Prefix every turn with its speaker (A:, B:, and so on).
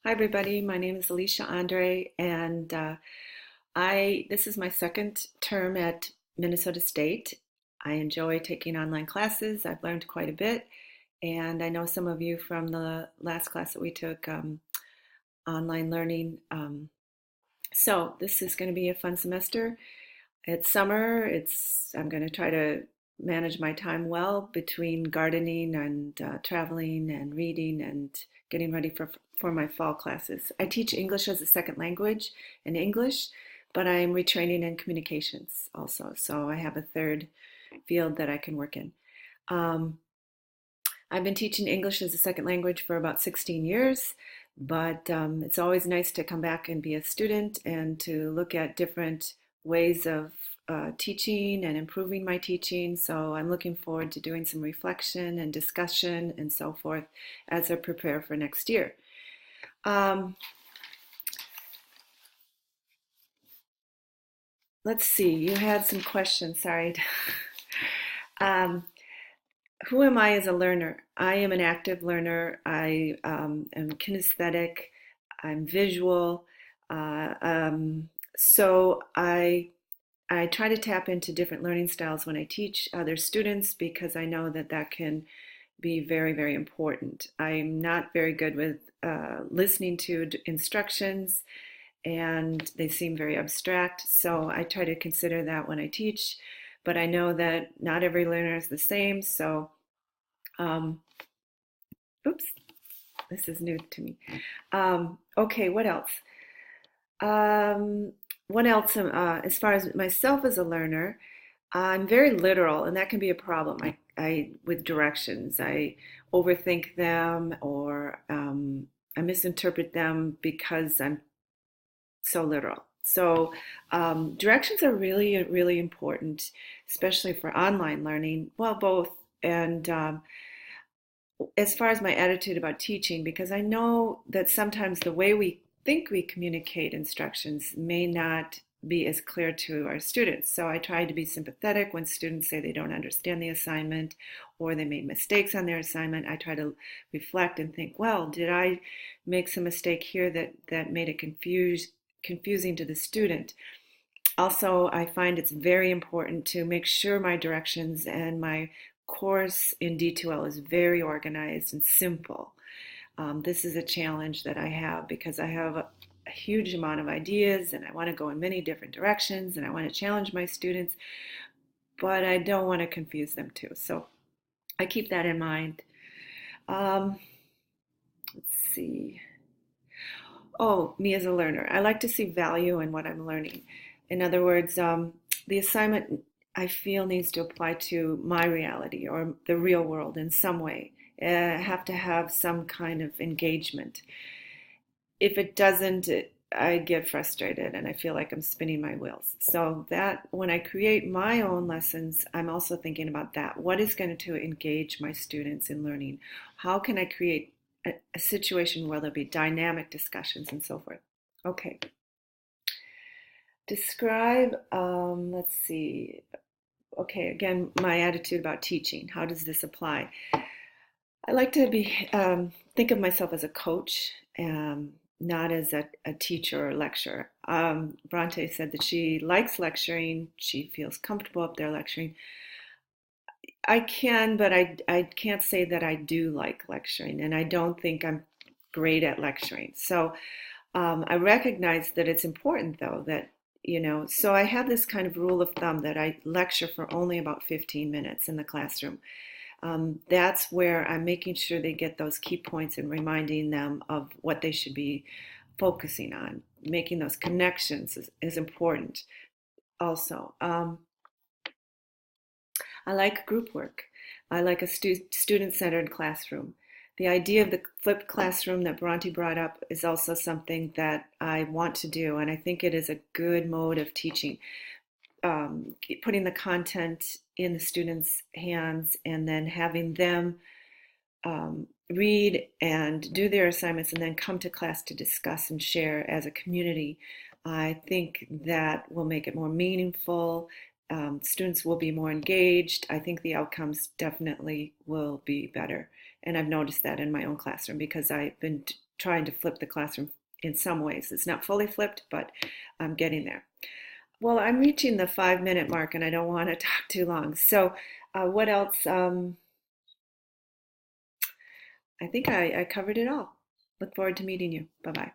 A: Hi everybody, my name is Alicia Andre and I this is my second term at Minnesota State. I enjoy taking online classes. I've learned quite a bit and I know some of you from the last class that we took online learning. So this is going to be a fun semester. It's summer. I'm going to try to manage my time well between gardening and traveling and reading and getting ready for my fall classes. I teach English as a second language in English, but I'm retraining in communications also. So I have a third field that I can work in. Um, I've been teaching English as a second language for about 16 years, but it's always nice to come back and be a student and to look at different ways of teaching and improving my teaching. So I'm looking forward to doing some reflection and discussion and so forth as I prepare for next year. Um, let's see, you had some questions, sorry. um, who am I as a learner? I am an active learner. I am kinesthetic. I'm visual. Uh, um, so I try to tap into different learning styles when I teach other students because I know that that can be very, very important. I'm not very good with listening to instructions and they seem very abstract. So I try to consider that when I teach, but I know that not every learner is the same. So um, oops, this is new to me. Okay, what else? Um, what else? As far as myself as a learner, I'm very literal, and that can be a problem. I with directions, I overthink them or I misinterpret them because I'm so literal. So directions are really, really important, especially for online learning. Well, both. And as far as my attitude about teaching, because I know that sometimes the way we think we communicate instructions may not be as clear to our students. So I try to be sympathetic when students say they don't understand the assignment or they made mistakes on their assignment. I try to reflect and think, well, did I make some mistake here that made it confusing to the student? Also, I find it's very important to make sure my directions and my course in D2L is very organized and simple. This is a challenge that I have because I have a huge amount of ideas and I want to go in many different directions and I want to challenge my students, but I don't want to confuse them too. So I keep that in mind. Um, let's see. Oh, me as a learner. I like to see value in what I'm learning. In other words, the assignment I feel needs to apply to my reality or the real world in some way. I have to have some kind of engagement. If it doesn't, I get frustrated and I feel like I'm spinning my wheels. So that when I create my own lessons, I'm also thinking about that. What is going to engage my students in learning? How can I create a situation where there'll be dynamic discussions and so forth? Okay. Describe, let's see. Okay, again, my attitude about teaching. How does this apply? I like to think of myself as a coach, not as a teacher or lecturer. Bronte said that she likes lecturing. She feels comfortable up there lecturing. I can, but I can't say that I do like lecturing, and I don't think I'm great at lecturing. So I recognize that it's important, though, so I have this kind of rule of thumb that I lecture for only about 15 minutes in the classroom. That's where I'm making sure they get those key points and reminding them of what they should be focusing on. Making those connections is important also. I like group work. I like a student-centered classroom. The idea of the flipped classroom that Bronte brought up is also something that I want to do, and I think it is a good mode of teaching. Putting the content in the students' hands and then having them read and do their assignments and then come to class to discuss and share as a community. I think that will make it more meaningful. Students will be more engaged. I think the outcomes definitely will be better. And I've noticed that in my own classroom because I've been trying to flip the classroom in some ways. It's not fully flipped, but I'm getting there. Well, I'm reaching the 5 minute mark and I don't want to talk too long. So, what else? I think I covered it all. Look forward to meeting you. Bye bye.